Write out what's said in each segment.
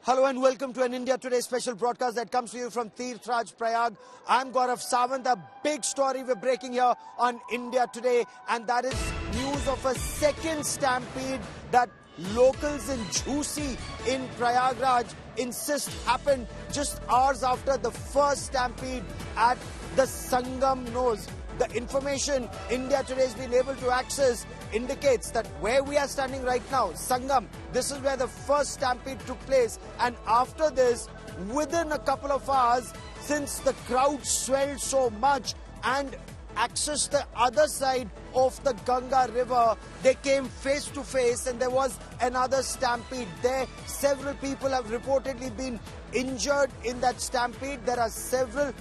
Hello and welcome to an India Today special broadcast that comes to you from Tirthraj, Prayag. I'm Gaurav Sawant. A big story we're breaking here on India Today, and that is news of a second stampede that locals in Jhusi in Prayagraj insist happened just hours after the first stampede at the Sangam nose. The information India Today has been able to access indicates that where we are standing right now, Sangam, this is where the first stampede took place. And after this, within a couple of hours, since the crowd swelled so much and accessed the other side of the Ganga river, they came face to face and there was another stampede there. Several people have reportedly been injured in that stampede. There are several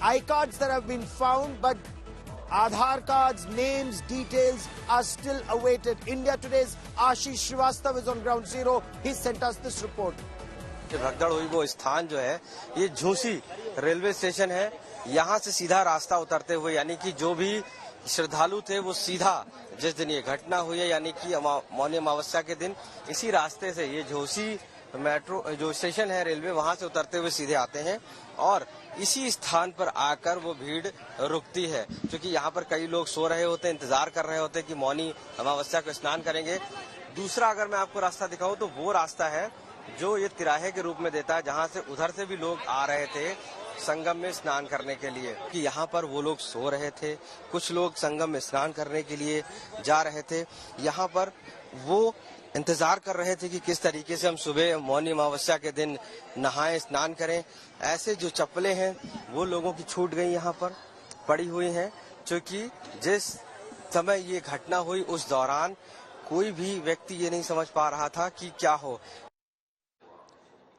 iCards that have been found, but Aadhaar cards, names, details are still awaited. India Today's Ashish Srivastava is on ground zero. He sent us this report. भगदड़ हुई वो स्थान जो है ये Jhusi railway station है। यहाँ से सीधा रास्ता उतरते हुए यानी कि जो भी श्रद्धालु थे वो सीधा जिस दिन ये घटना हुई है यानी कि मौनी अमावस्या के दिन इसी रास्ते से ये झूसी मेट्रो जो स्टेशन है रेलवे वहां से उतरते हुए सीधे आते हैं और इसी स्थान पर आकर वो भीड़ रुकती है क्योंकि यहाँ पर कई लोग सो रहे होते हैं, इंतजार कर रहे होते हैं कि मौनी अमावस्या को स्नान करेंगे। दूसरा अगर मैं आपको रास्ता दिखाऊं तो वो रास्ता है जो ये तिराहे के रूप में देता है जहाँ से उधर से भी लोग आ रहे थे संगम में स्नान करने के लिए कि यहाँ पर वो लोग सो रहे थे, कुछ लोग संगम में स्नान करने के लिए जा रहे थे। यहाँ पर वो इंतजार कर रहे थे कि किस तरीके से हम सुबह मौनी अमावस्या के दिन नहाएं, स्नान करें। ऐसे जो चप्पलें हैं वो लोगों की छूट गई यहाँ पर पड़ी हुई हैं क्योंकि जिस समय ये घटना हुई उस दौरान कोई भी व्यक्ति ये नहीं समझ पा रहा था कि क्या हो।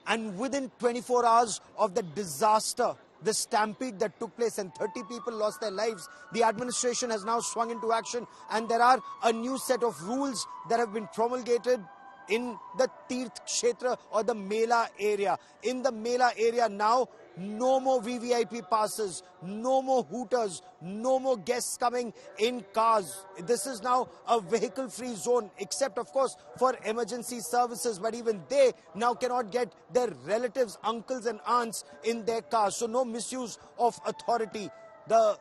And within 24 hours of the disaster, the stampede that took place and 30 people lost their lives, the administration has now swung into action and there are a new set of rules that have been promulgated in the Tirth Kshetra or the Mela area. In the Mela area now, no more VVIP passes, no more hooters, no more guests coming in cars. This is now a vehicle-free zone, except, of course, for emergency services. But even they now cannot get their relatives, uncles and aunts in their cars. So no misuse of authority. The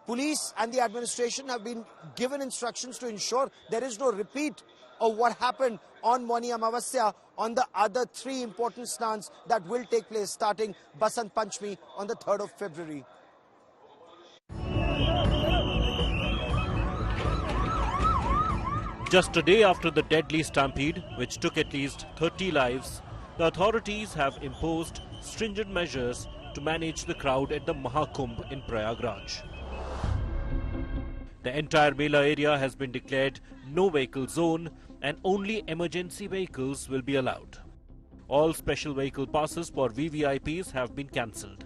police and the administration have been given instructions to ensure there is no repeat of what happened on Moni Amavasya on the other three important snans that will take place starting Basant Panchami on the 3rd of February. Just a day after the deadly stampede, which took at least 30 lives, the authorities have imposed stringent measures to manage the crowd at the Mahakumbh in Prayagraj. The entire Mela area has been declared no vehicle zone and only emergency vehicles will be allowed. All special vehicle passes for VVIPs have been cancelled.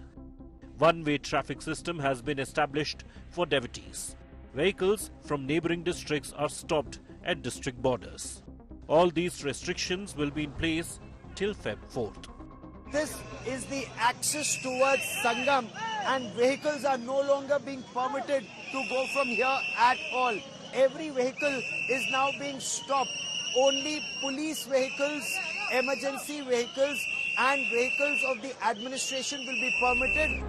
One-way traffic system has been established for devotees. Vehicles from neighbouring districts are stopped at district borders. All these restrictions will be in place till Feb 4th. This is the access towards Sangam and vehicles are no longer being permitted to go from here at all. Every vehicle is now being stopped. Only police vehicles, emergency vehicles and vehicles of the administration will be permitted.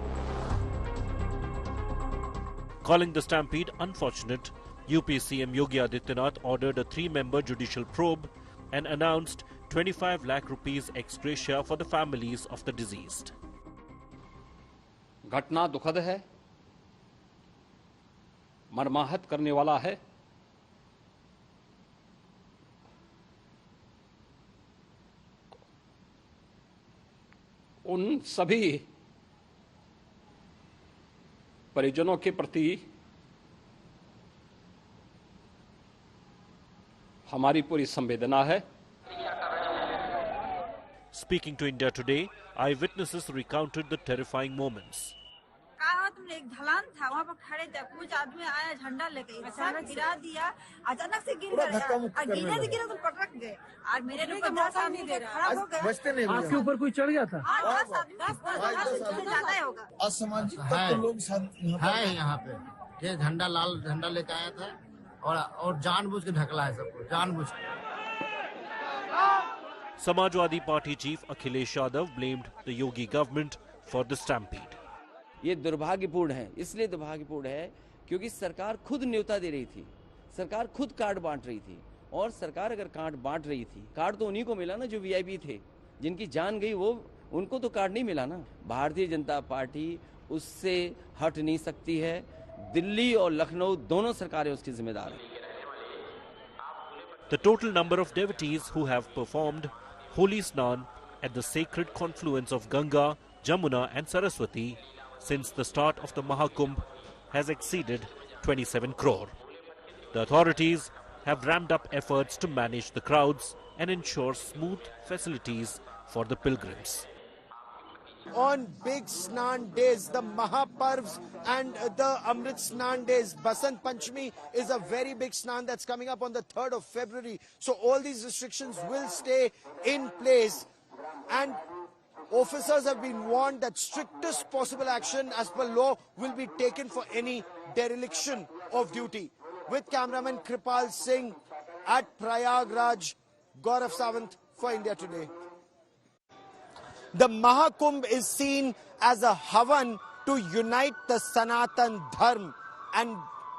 Calling the stampede unfortunate, UP CM Yogi Adityanath ordered a 3-member judicial probe and announced 25 lakh rupees ex gratia for the families of the deceased. घटना दुखद है, मर्माहत करने वाला है। उन सभी परिजनों के प्रति हमारी पूरी संवेदना है। Speaking to India Today, eyewitnesses recounted the terrifying moments. कहा तुमने एक ढलान था वहाँ पर खड़े थे, कुछ आदमी आया झंडा लेके सब गिरा दिया, अचानक से गिर गया और गिरने से गिरा तो पटक गए और मेरे लोग 10 आदमी खराब हो गए। आपके ऊपर कोई चढ़ गया था? 10 आदमी ज्यादा ही होगा। असामाजिक तत्व लोग है यहाँ पे, ये लाल झंडा लेके आया था और जानबूझ के ढकला है सबको, जानबूझ के। Samajwadi Party chief Akhilesh Yadav blamed the Yogi government for the stampede. ये दुर्भाग्यपूर्ण है, इसलिए दुर्भाग्यपूर्ण है क्योंकि सरकार खुद न्योता दे रही थी, सरकार खुद कार्ड बांट रही थी, और सरकार अगर कार्ड बांट रही थी, कार्ड तो उन्हीं को मिला ना जो वीआईपी थे, जिनकी जान गई वो उनको तो कार्ड नहीं मिला ना। भारतीय जनता पार्टी उससे हट नहीं सकती है। दिल्ली और लखनऊ दोनों सरकारें उसकी जिम्मेदार हैं। The total number of devotees who have performed Holy Snan at the sacred confluence of Ganga, Jamuna and Saraswati since the start of the Mahakumbh has exceeded 27 crore. The authorities have ramped up efforts to manage the crowds and ensure smooth facilities for the pilgrims. On big Snan days, the Mahaparvs and the Amrit Snan days, Basant Panchami is a very big Snan that's coming up on the 3rd of February. So all these restrictions will stay in place, and officers have been warned that strictest possible action as per law will be taken for any dereliction of duty. With cameraman Kripal Singh at Prayagraj, Gaurav Sawant for India Today. The Mahakumbh is seen as a havan to unite the Sanatan Dharma, and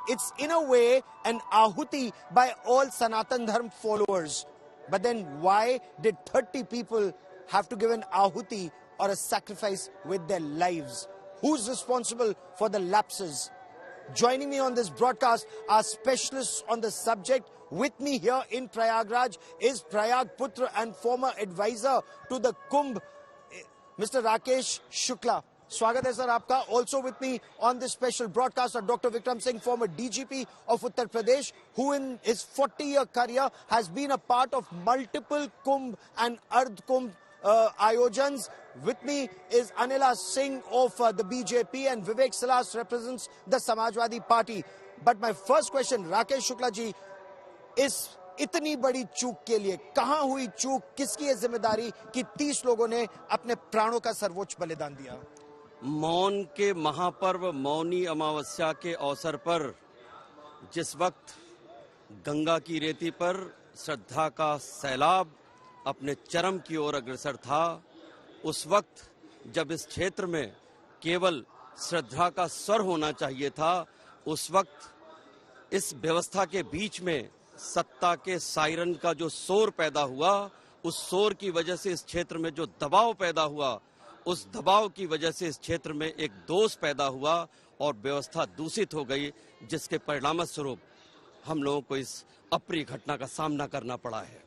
it's in a way an ahuti by all Sanatan Dharma followers. But then why did 30 people have to give an ahuti or a sacrifice with their lives? Who's responsible for the lapses? Joining me on this broadcast are specialists on the subject. With me here in Prayagraj is Prayag Putra and former advisor to the Kumbh, Mr. Rakesh Shukla. Swagat hai sir aapka. Also with me on this special broadcast are Dr. Vikram Singh, former DGP of Uttar Pradesh, who in his 40-year career has been a part of multiple Kumbh and Ardh Kumbh ayojans. With me is Anila Singh of the BJP, and Vivek Salas represents the Samajwadi Party. But my first question, Rakesh Shukla ji, is इतनी बड़ी चूक के लिए कहां हुई चूक, किसकी है जिम्मेदारी कि 30 लोगों ने अपने प्राणों का सर्वोच्च बलिदान दिया? मौन के महापर्व मौनी अमावस्या के अवसर पर जिस वक्त गंगा की रेती पर श्रद्धा का सैलाब अपने चरम की ओर अग्रसर था, उस वक्त जब इस क्षेत्र में केवल श्रद्धा का स्वर होना चाहिए था, उस वक्त इस व्यवस्था के बीच में सत्ता के सायरन का जो शोर पैदा हुआ, उस शोर की वजह से इस क्षेत्र में जो दबाव पैदा हुआ, उस दबाव की वजह से इस क्षेत्र में एक दोष पैदा हुआ और व्यवस्था दूषित हो गई, जिसके परिणाम स्वरूप हम लोगों को इस अप्रिय घटना का सामना करना पड़ा है।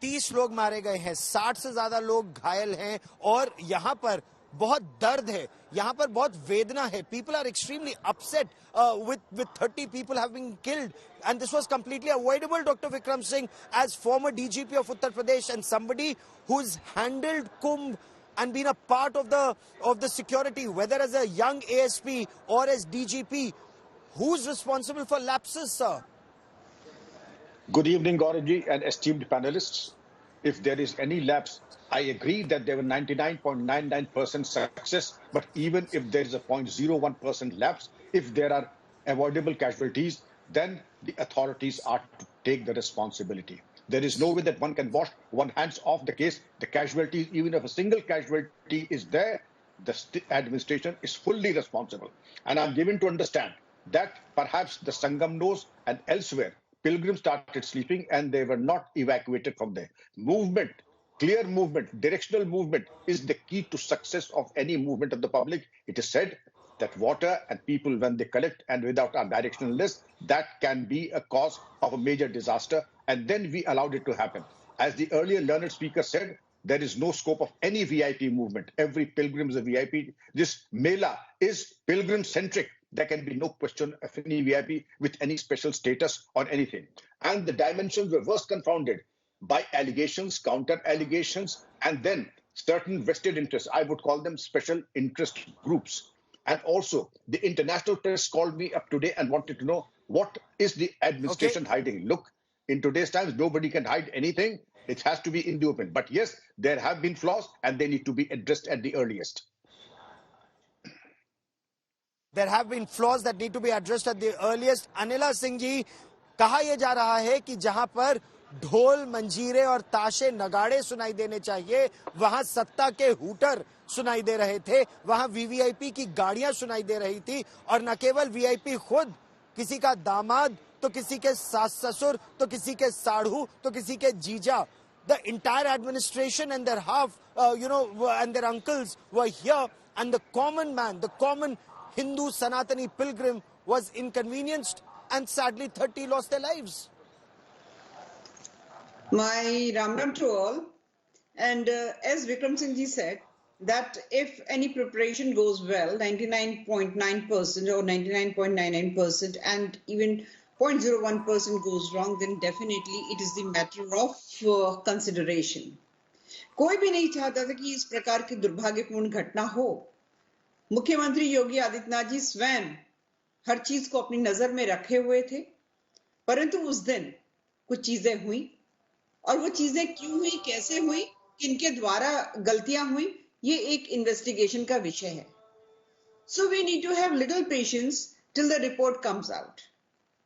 30 लोग मारे गए हैं, 60 से ज्यादा लोग घायल हैं, और यहाँ पर बहुत दर्द है, यहाँ पर बहुत वेदना है. People are extremely upset with 30 people have been killed, and this was completely avoidable. Dr. Vikram Singh, as former DGP of Uttar Pradesh and somebody who's handled Kumbh and been a part of the security, whether as a young ASP or as DGP, who's responsible for lapses, sir? Good evening, Gaurav and esteemed panelists. If there is any lapse, I agree that there were 99.99% success, but even if there is a 0.01% lapse, if there are avoidable casualties, then the authorities are to take the responsibility. There is no way that one can wash one hands off the case. The casualties, even if a single casualty is there, the administration is fully responsible. And I'm given to understand that perhaps the Sangam knows and elsewhere, pilgrims started sleeping and they were not evacuated from there. Movement, clear movement, directional movement is the key to success of any movement of the public. It is said that water and people, when they collect and without a directional list, that can be a cause of a major disaster. And then we allowed it to happen. As the earlier learned speaker said, there is no scope of any VIP movement. Every pilgrim is a VIP. This Mela is pilgrim-centric. There can be no question of any VIP with any special status or anything. And the dimensions were first confounded by allegations, counter-allegations, and then certain vested interests. I would call them special interest groups. And also, the international press called me up today and wanted to know what is the administration hiding. Look, in today's times, nobody can hide anything. It has to be in the open. But yes, there have been flaws and they need to be addressed at the earliest. There have been flaws that need to be addressed at the earliest. Anila Singh ji, कहा यह जा रहा है कि जहां पर ढोल मंजीरे और ताशे नगाड़े सुनाई देने चाहिए, वहां सत्ता के हूटर सुनाई दे रहे थे, वहां वीवीआईपी की गाड़ियां सुनाई दे रही थी। और न केवल वीआईपी खुद, किसी का दामाद तो किसी के सास ससुर तो किसी के साढ़ू तो किसी के जीजा, the entire administration and their half, and their uncles were here, and the common man, the common Hindu Sanatani pilgrim was inconvenienced, and sadly 30 lost their lives. My Ram Ram to all. And as Vikram Singh ji said, that if any preparation goes well, 99.9% or 99.99%, and even 0.01% goes wrong, then definitely it is the matter of consideration. कोई भी नहीं चाहता था कि इस प्रकार की दुर्भाग्यपूर्ण घटना हो। मुख्यमंत्री योगी आदित्यनाथ जी स्वयं हर चीज को अपनी नजर में रखे हुए थे, परंतु उस दिन कुछ चीजें हुई, और वो चीजें क्यों हुई, कैसे हुई, किनके द्वारा गलतियां हुई, ये एक इन्वेस्टिगेशन का विषय है। So we need to have little patience till the report comes out.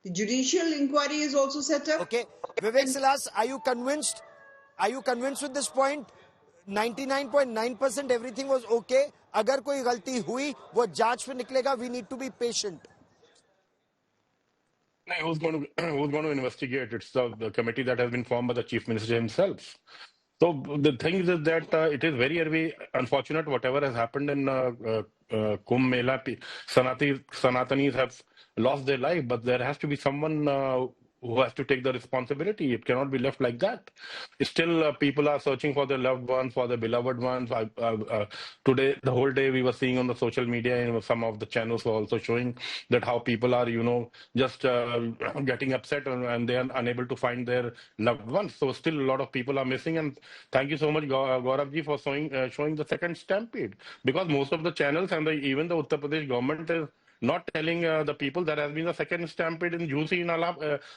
The judicial inquiry is also set up. Okay, Vivek Silas, are you convinced? Are you convinced with this point? 99.9% everything was okay. अगर कोई गलती हुई, वो जांच में निकलेगा. We need to be patient. Who's going to investigate? It's the committee that has been formed by the Chief Minister himself. So the thing is that it is very, very unfortunate whatever has happened in Kumbh Mela. Sanatanis have lost their life, but there has to be someone who has to take the responsibility. It cannot be left like that. Still, people are searching for their loved ones, for their beloved ones. Today, the whole day we were seeing on the social media, and some of the channels were also showing that how people are, just getting upset and they are unable to find their loved ones. So still a lot of people are missing. And thank you so much, Gaurav ji, for showing the second stampede. Because most of the channels and even the Uttar Pradesh government is not telling the people there has been a second stampede in Jhusi in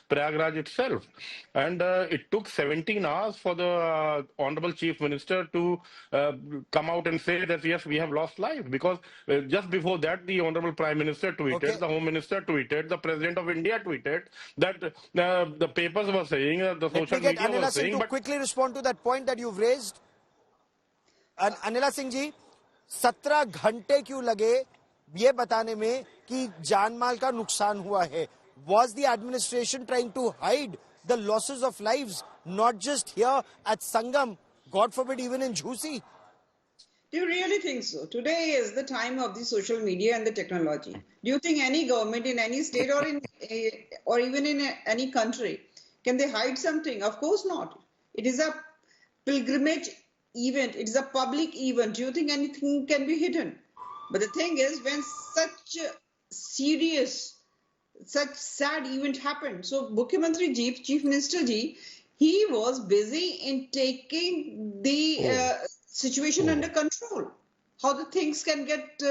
Prayagraj itself. And it took 17 hours for the Honorable Chief Minister to come out and say that, yes, we have lost life. Because just before that, the Honorable Prime Minister tweeted, the Home Minister tweeted, the President of India tweeted that the papers were saying, the social media was saying. But quickly respond to that point that you've raised. Anila Singh ji, 17 घंटे क्यों लगे ये बताने में कि जान माल का नुकसान हुआ है? Was the administration trying to hide the losses of lives, not just here at Sangam, God forbid even in Jhusi? Do you really think so? Today is the time of the social media and the technology. Do you think any government in any state or even in any country, can they hide something? Of course not. It is a pilgrimage event. It is a public event. Do you think anything can be hidden? But the thing is, when such serious, such sad event happened, so Mukhyamantri ji, Chief Minister ji, he was busy in taking the situation under control. How the things can get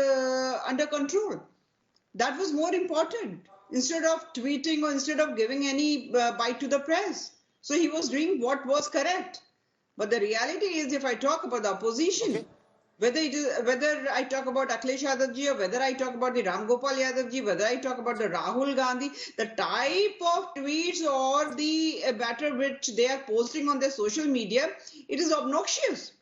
under control. That was more important. Instead of tweeting or instead of giving any bite to the press. So he was doing what was correct. But the reality is, if I talk about the opposition, whether I talk about Akhilesh Yadav ji or whether I talk about the Ram Gopal Yadav ji, whether I talk about the Rahul Gandhi, the type of tweets or the matter which they are posting on their social media, it is obnoxious.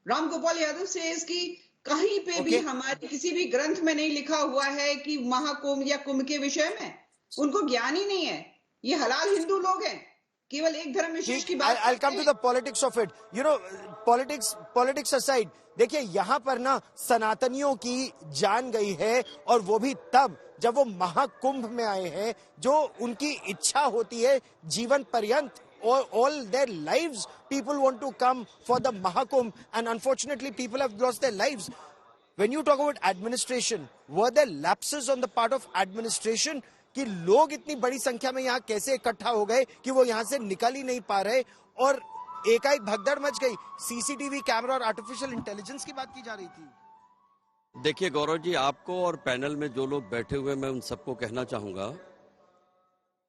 Ram Gopal Yadav says कि कहीं पे भी हमारे किसी भी ग्रंथ में नहीं लिखा हुआ है कि महाकुंभ या कुंभ के विषय में, उनको ज्ञान ही नहीं है। ये हलाल हिंदू लोग हैं, केवल एक धर्म विशेष की बात। I'll come to the politics of it. Politics aside, देखिए यहाँ पर ना सनातनियों की जान गई है, और वो भी तब जब वो महाकुंभ में आए हैं, जो उनकी इच्छा होती है जीवन पर्यंत. All their lives people want to come for the Mahakumbh, and unfortunately people have lost their lives. When you talk about administration, were there lapses on the part of administration कि लोग इतनी बड़ी संख्या में यहाँ कैसे इकट्ठा हो गए कि वो यहाँ से निकल ही नहीं पा रहे, और एकाएक भगदड़ मच गई? सीसीटीवी कैमरा और आर्टिफिशियल इंटेलिजेंस की बात की जा रही थी. देखिए गौरव जी, आपको और पैनल में जो लोग बैठे हुए, मैं उन सबको कहना चाहूंगा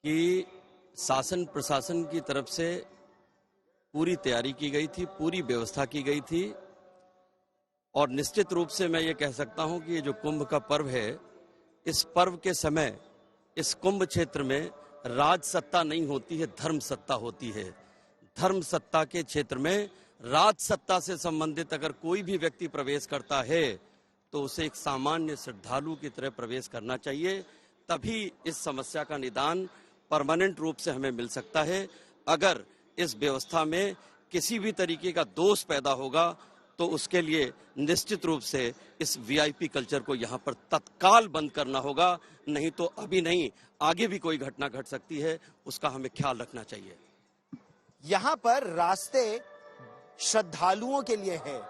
कि शासन प्रशासन की तरफ से पूरी तैयारी की गई थी, पूरी व्यवस्था की गई थी, और निश्चित रूप से मैं ये कह सकता हूं कि ये जो कुंभ का पर्व है, इस पर्व के समय इस कुंभ क्षेत्र में राज सत्ता नहीं होती है, धर्म सत्ता होती है. धर्म सत्ता के क्षेत्र में राज सत्ता से संबंधित अगर कोई भी व्यक्ति प्रवेश करता है तो उसे एक सामान्य श्रद्धालु की तरह प्रवेश करना चाहिए। तभी इस समस्या का निदान परमानेंट रूप से हमें मिल सकता है। अगर इस व्यवस्था में किसी भी तरीके का दोष पैदा होगा तो उसके लिए निश्चित रूप से इस वीआईपी कल्चर को यहाँ पर तत्काल बंद करना होगा, नहीं तो अभी नहीं आगे भी कोई घटना घट सकती है, उसका हमें ख्याल रखना चाहिए। यहां पर रास्ते श्रद्धालुओं के लिए हैं,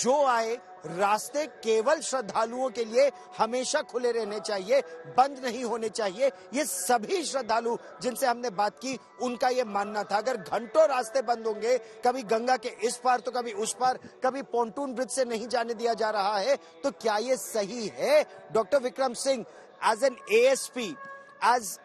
जो आए रास्ते केवल श्रद्धालुओं के लिए हमेशा खुले रहने चाहिए, बंद नहीं होने चाहिए। ये सभी श्रद्धालु जिनसे हमने बात की उनका ये मानना था। अगर घंटों रास्ते बंद होंगे, कभी गंगा के इस पार तो कभी उस पार, कभी पोंटून ब्रिज से नहीं जाने दिया जा रहा है, तो क्या ये सही है? Doctor Vikram Singh, as an ASP, as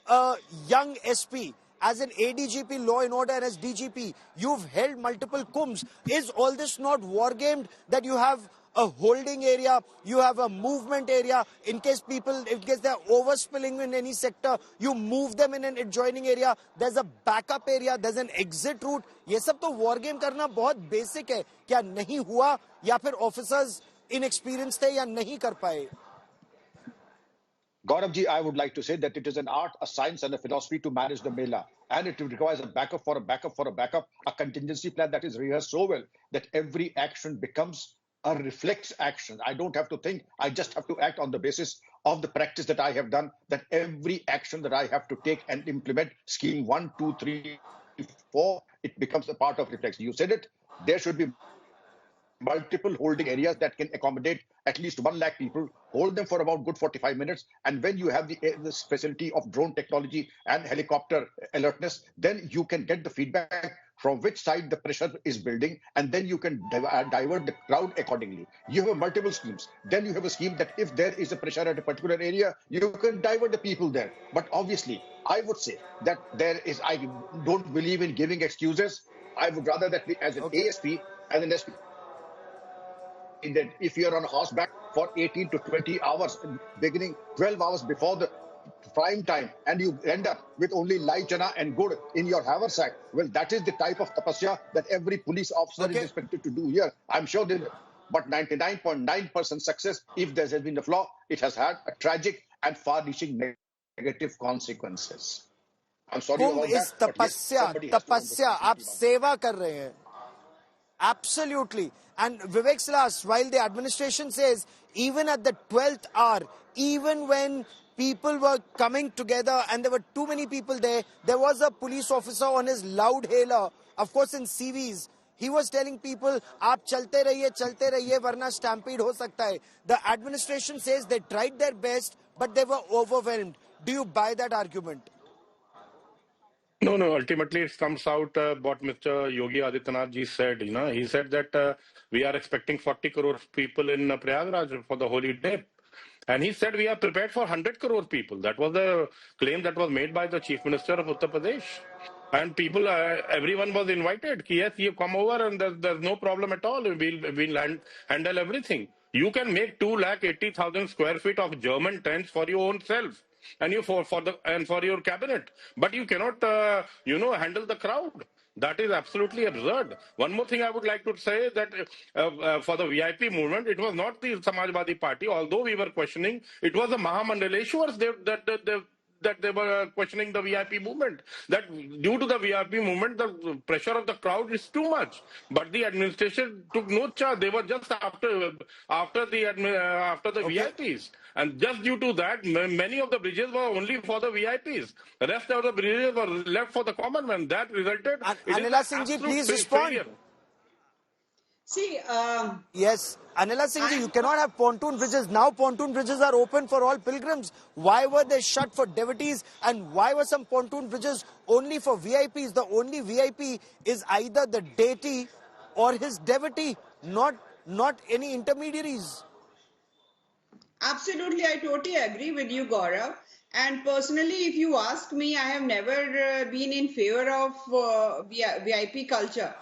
a young SP, as an ADGP law and order, and as DGP, you've held multiple kumbhs. Is all this not war gamed, that you have a holding area, you have a movement area, in case they're overspilling in any sector, you move them in an adjoining area, there's a backup area, there's an exit route. ये सब तो war game करना बहुत basic है। क्या नहीं हुआ, या फिर officers inexperienced थे, या नहीं कर पाए? Gaurav ji, I would like to say that it is an art, a science and a philosophy to manage the Mela. And it requires a backup for a backup for a backup, a contingency plan that is rehearsed so well that every action becomes a reflex action. I don't have to think. I just have to act on the basis of the practice that I have done, that every action that I have to take and implement, scheme 1, 2, 3, 4, it becomes a part of reflex. You said it. There should be multiple holding areas that can accommodate at least 1 lakh people. Hold them for about good 45 minutes. And when you have this facility of drone technology and helicopter alertness, then you can get the feedback from which side the pressure is building, and then you can divert the crowd accordingly. You have multiple schemes. Then you have a scheme that if there is a pressure at a particular area, you can divert the people there. But obviously, I would say that I don't believe in giving excuses. I would rather that as an ASP, as an SP, that if you're on horseback for 18 to 20 hours, beginning 12 hours before the prime time, and you end up with only lai chana and gur in your haversack, well, that is the type of tapasya that every police officer is expected to do here. I'm sure they, but 99.9% success, if there has been a flaw, it has had a tragic and far-reaching negative consequences. I'm sorry about that. Tapasya, आप सेवा कर रहे हैं. Absolutely. And Vivek Silas, while the administration says even at the 12th hour, even when people were coming together and there were too many people there, there was a police officer on his loud hailer, of course in CVs, he was telling people, aap chalte rahiye, varna stampede ho sakta hai. The administration says they tried their best, but they were overwhelmed. Do you buy that argument? No. Ultimately, it comes out what Mr. Yogi Adityanath ji said. He said that we are expecting 40 crore people in Prayagraj for the holy day. And he said we are prepared for 100 crore people. That was the claim that was made by the Chief Minister of Uttar Pradesh. And people, everyone was invited. Yes, you come over and there's no problem at all. We'll handle everything. You can make 280,000 square feet of German tents for your own self. And for your cabinet, but you cannot, handle the crowd. That is absolutely absurd. One more thing I would like to say that for the VIP movement, it was not the Samajwadi Party, although we were questioning. It was the Mahamandaleshwars that they were questioning the VIP movement. That due to the VIP movement, the pressure of the crowd is too much. But the administration took no charge. They were just after the VIPs. And just due to that, many of the bridges were only for the VIPs. The rest of the bridges were left for the common man. That resulted in Anila Singh ji, please respond. Failure. See, yes, Anila Singh ji, you cannot have pontoon bridges. Now pontoon bridges are open for all pilgrims. Why were they shut for devotees? And why were some pontoon bridges only for VIPs? The only VIP is either the deity or his devotee, not any intermediaries. Absolutely, I totally agree with you, Gaurav. And personally, if you ask me, I have never been in favor of VIP culture.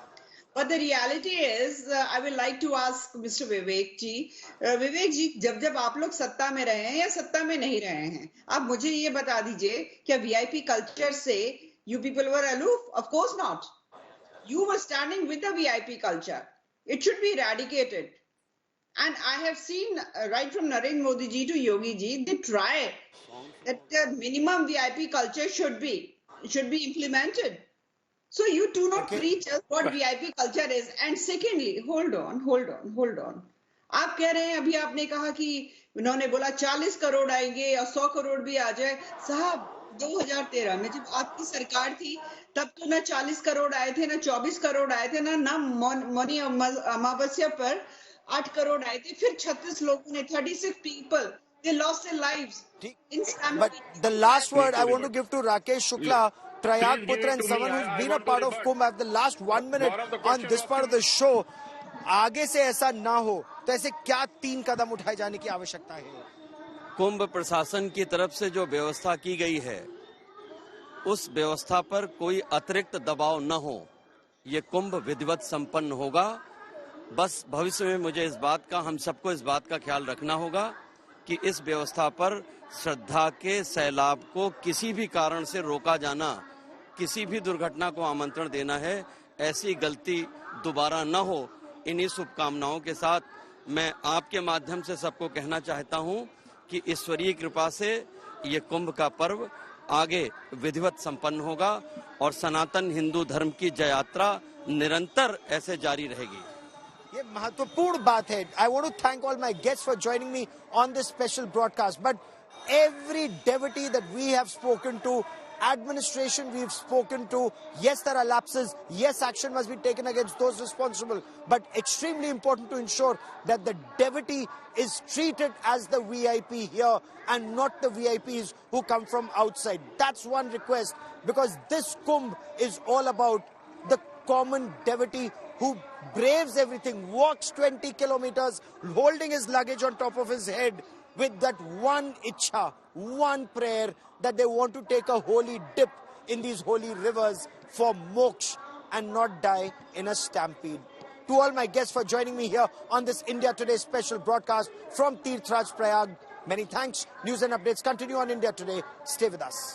But the reality is, I would like to ask Mr. Vivek ji. Vivek ji, जब आप लोग सत्ता में रहे हैं या सत्ता में नहीं रहे हैं, आप मुझे ये बता दीजिए, क्या VIP culture से you people were aloof? Of course not. You were standing with the VIP culture. It should be eradicated. And I have seen right from Narendra Modi ji to Yogi ji, they try that the minimum VIP culture should be implemented. So you do not preach us what VIP culture is. And secondly, hold on. आप कह रहे हैं, अभी आपने कहा कि उन्होंने बोला 40 करोड़ आएंगे या 100 करोड़ भी आ जाए। साहब 2013 में जब आपकी सरकार थी तब तो ना 40 करोड़ आए थे, ना 24 करोड़ आए थे, ना मौनी अमावस्या पर 8 करोड़ आए थे। फिर 36 लोगों ने 36 people they lost their lives in stampede. But the last word I want to give to Rakesh Shukla, Prayag Putra, and someone who's been a part of Kumbh. I have the last 1 minute on this part of the show. आगे से ऐसा ना हो तो ऐसे क्या 3 कदम उठाए जाने की आवश्यकता है? कुंभ प्रशासन की तरफ से जो व्यवस्था की गई है उस व्यवस्था पर कोई अतिरिक्त दबाव न हो, ये कुंभ विधिवत संपन्न होगा। बस भविष्य में मुझे इस बात का, हम सबको इस बात का ख्याल रखना होगा कि इस व्यवस्था पर श्रद्धा के सैलाब को किसी भी कारण से रोका जाना, किसी भी दुर्घटना को आमंत्रण देना है, ऐसी गलती दोबारा न हो। इन्हीं शुभकामनाओं के साथ मैं आपके माध्यम से सबको कहना चाहता हूं कि ईश्वरीय कृपा से ये कुंभ का पर्व आगे विधिवत संपन्न होगा और सनातन हिंदू धर्म की जय यात्रा निरंतर ऐसे जारी रहेगी। ये महत्वपूर्ण बात है। I want to thank all my guests for joining me on this special broadcast. But every devotee that we have spoken to, administration we've spoken to, yes, there are lapses, yes, action must be taken against those responsible, but extremely important to ensure that the devotee is treated as the VIP here and not the VIPs who come from outside. That's one request, because this Kumbh is all about the common devotee who braves everything, walks 20 kilometers, holding his luggage on top of his head with that one ichha, one prayer that they want to take a holy dip in these holy rivers for moksha and not die in a stampede. To all my guests for joining me here on this India Today special broadcast from Tirthraj Prayag, many thanks. News and updates continue on India Today. Stay with us.